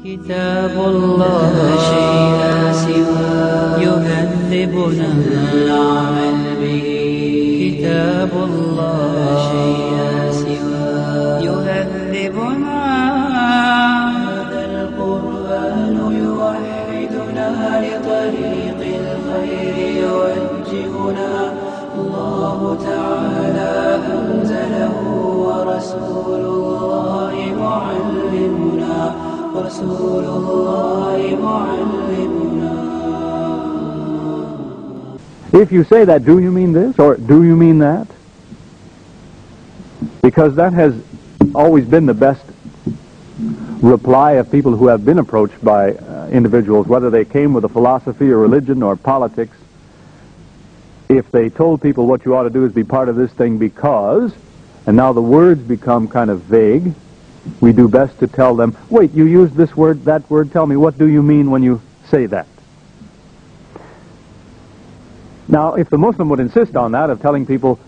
كتاب الله لا شيء سواه يهذبنا العمل به كتاب الله لا شيء سواه يهذبنا هذا القرآن يوحدنا لطريق الخير يوجهنا الله تعالى أنزله ورسول الله معلمنا رسول الله معلمنا. If you say that, do you mean this or do you mean that? Because that has always been the best reply of people who have been approached by individuals, whether they came with a philosophy or religion or politics. If they told people what you ought to do is be part of this thing because, and now the words become kind of vague, we do best to tell them, wait, you used this word, that word, tell me, what do you mean when you say that? Now, if the Muslim would insist on that, of telling people,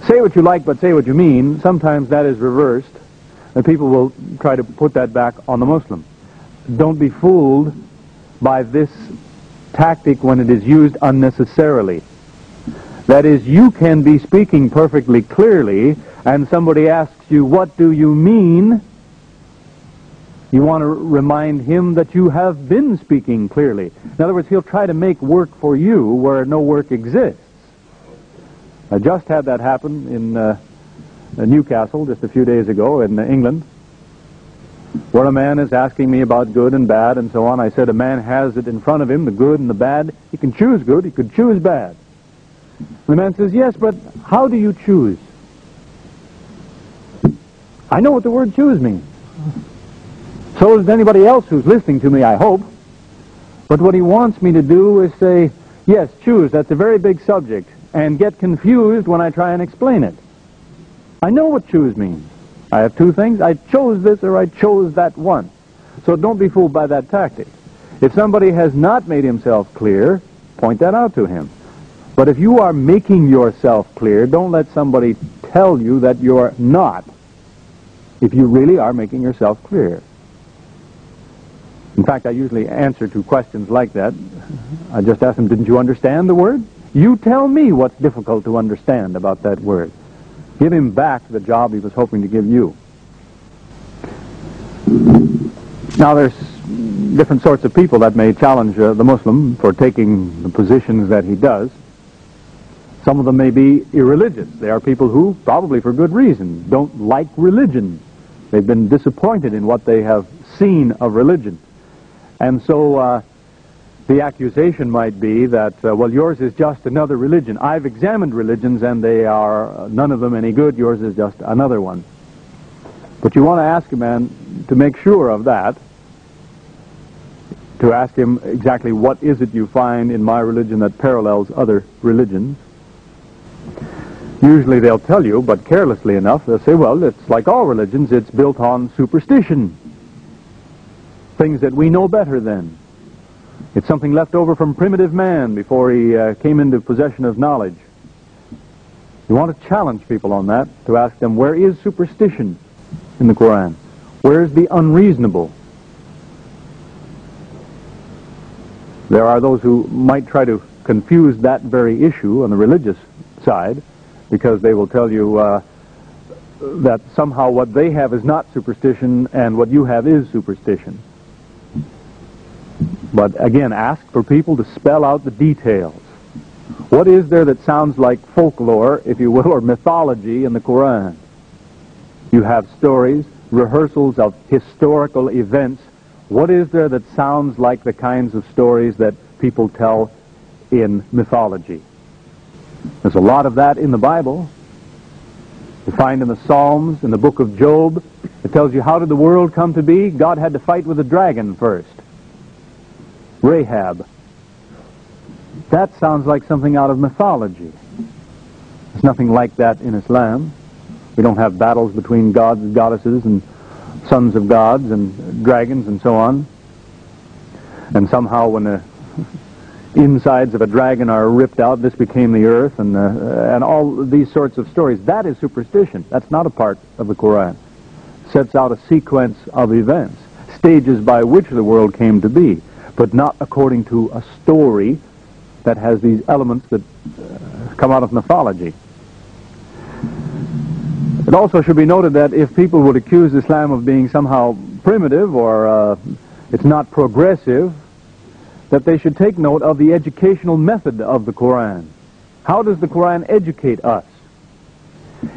say what you like, but say what you mean, sometimes that is reversed, and people will try to put that back on the Muslim. Don't be fooled by this tactic when it is used unnecessarily. That is, you can be speaking perfectly clearly, and somebody asks you, what do you mean? You want to remind him that you have been speaking clearly. In other words, he'll try to make work for you where no work exists. I just had that happen in Newcastle just a few days ago in England, where a man is asking me about good and bad and so on. I said a man has it in front of him, the good and the bad. He can choose good, he could choose bad. The man says, yes, but how do you choose? I know what the word choose means. So does anybody else who's listening to me, I hope. But what he wants me to do is say, yes, choose, that's a very big subject, and get confused when I try and explain it. I know what choose means. I have two things. I chose this or I chose that one. So don't be fooled by that tactic. If somebody has not made himself clear, point that out to him. But if you are making yourself clear, don't let somebody tell you that you're not, if you really are making yourself clear. In fact, I usually answer to questions like that. I just ask them, didn't you understand the word? You tell me what's difficult to understand about that word. Give him back the job he was hoping to give you. Now, there's different sorts of people that may challenge the Muslim for taking the positions that he does. Some of them may be irreligious. They are people who, probably for good reason, don't like religion. They've been disappointed in what they have seen of religion. And so the accusation might be that, well, yours is just another religion. I've examined religions and they are none of them any good. Yours is just another one. But you want to ask a man to make sure of that, to ask him exactly what is it you find in my religion that parallels other religions. Usually they'll tell you, but carelessly enough, they'll say, well, it's like all religions, it's built on superstition. Things that we know better than. It's something left over from primitive man before he came into possession of knowledge. You want to challenge people on that, to ask them, where is superstition in the Qur'an? Where is the unreasonable? There are those who might try to confuse that very issue on the religious side, because they will tell you that somehow what they have is not superstition and what you have is superstition. But again, ask for people to spell out the details. What is there that sounds like folklore, if you will, or mythology in the Qur'an? You have stories, rehearsals of historical events. What is there that sounds like the kinds of stories that people tell in mythology? There's a lot of that in the Bible. You find in the Psalms, in the book of Job, it tells you how did the world come to be? God had to fight with a dragon first. Rahab. That sounds like something out of mythology. There's nothing like that in Islam. We don't have battles between gods and goddesses and sons of gods and dragons and so on. And somehow when the insides of a dragon are ripped out, this became the earth, and all these sorts of stories. That is superstition. That's not a part of the Qur'an. It sets out a sequence of events. stages by which the world came to be, but not according to a story that has these elements that come out of mythology. It also should be noted that if people would accuse Islam of being somehow primitive or it's not progressive, that they should take note of the educational method of the Qur'an. How does the Qur'an educate us?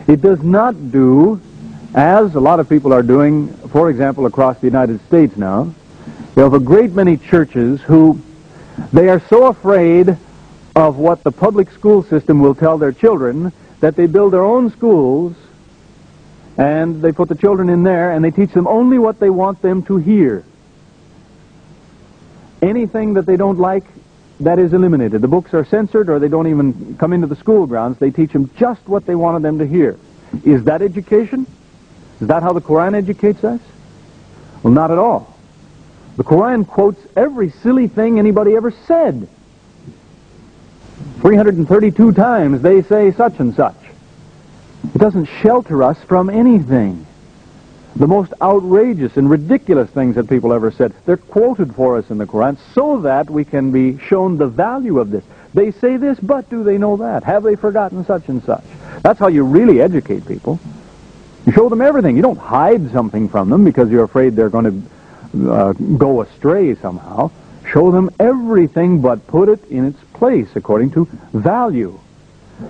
It does not do, as a lot of people are doing, for example, across the United States now. You have a great many churches who, they are so afraid of what the public school system will tell their children that they build their own schools and they put the children in there and they teach them only what they want them to hear. Anything that they don't like, that is eliminated. The books are censored or they don't even come into the school grounds. They teach them just what they wanted them to hear. Is that education? Is that how the Qur'an educates us? Well, not at all. The Qur'an quotes every silly thing anybody ever said. 332 times they say such and such. It doesn't shelter us from anything. The most outrageous and ridiculous things that people ever said, they're quoted for us in the Qur'an so that we can be shown the value of this. They say this, but do they know that? Have they forgotten such and such? That's how you really educate people. You show them everything. You don't hide something from them because you're afraid they're going to go astray somehow. Show them everything, but put it in its place according to value.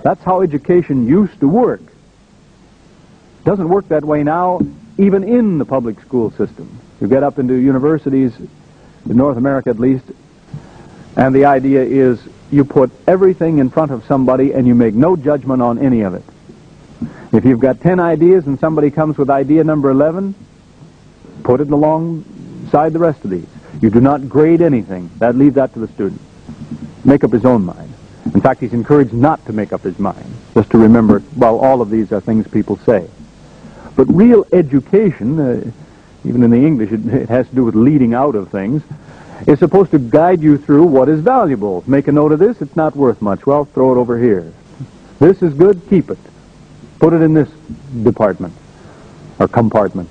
That's how education used to work. It doesn't work that way now, even in the public school system. You get up into universities, in North America at least, and the idea is you put everything in front of somebody and you make no judgment on any of it. If you've got 10 ideas and somebody comes with idea number 11, put it alongside the rest of these. You do not grade anything. Leave that to the student. Make up his own mind. In fact, he's encouraged not to make up his mind, just to remember, well, all of these are things people say. But real education, even in the English, it has to do with leading out of things, is supposed to guide you through what is valuable. Make a note of this, it's not worth much. Well, throw it over here. This is good, keep it. Put it in this department or compartment.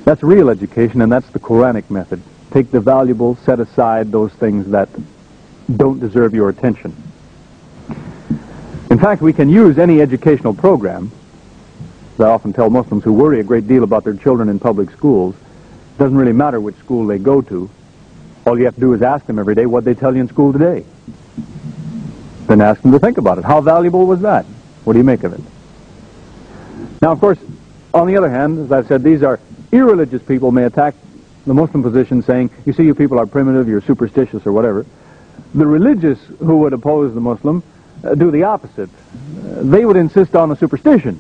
That's real education, and that's the Quranic method. Take the valuable, set aside those things that don't deserve your attention. In fact, we can use any educational program. I often tell Muslims who worry a great deal about their children in public schools, it doesn't really matter which school they go to. All you have to do is ask them every day what they tell you in school today. Then ask them to think about it. How valuable was that? What do you make of it? Now, of course, on the other hand, as I've said, these are irreligious people may attack the Muslim position saying, you see, you people are primitive, you're superstitious or whatever. The religious who would oppose the Muslim do the opposite. They would insist on a superstition.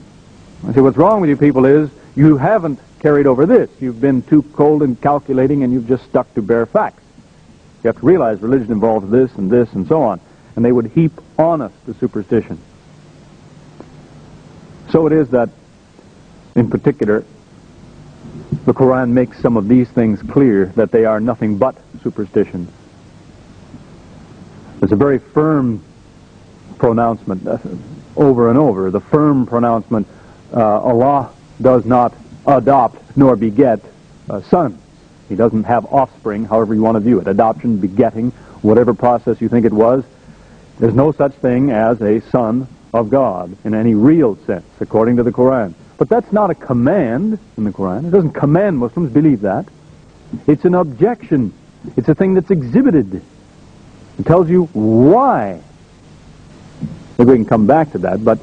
I say, what's wrong with you people is you haven't carried over this. You've been too cold and calculating and you've just stuck to bare facts. You have to realize religion involves this and so on. And they would heap on us the superstition. So it is that, in particular, the Qur'an makes some of these things clear, that they are nothing but superstitions. There's a very firm pronouncement over and over, the firm pronouncement, Allah does not adopt nor beget sons. He doesn't have offspring, however you want to view it. Adoption, begetting, whatever process you think it was, there's no such thing as a son of God in any real sense, according to the Qur'an. But that's not a command in the Qur'an. It doesn't command Muslims believe that. It's an objection. It's a thing that's exhibited. It tells you why. Maybe we can come back to that, but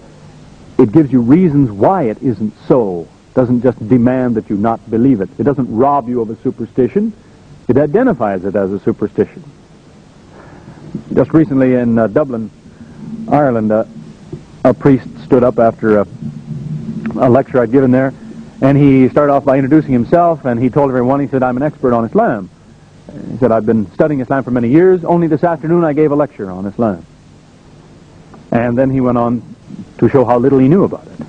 it gives you reasons why it isn't so. It doesn't just demand that you not believe it. It doesn't rob you of a superstition. It identifies it as a superstition. Just recently in Dublin, Ireland, a priest stood up after a lecture I'd given there, and he started off by introducing himself, and he told everyone, he said, I'm an expert on Islam. He said, I've been studying Islam for many years. Only this afternoon I gave a lecture on Islam. And then he went on to show how little he knew about it.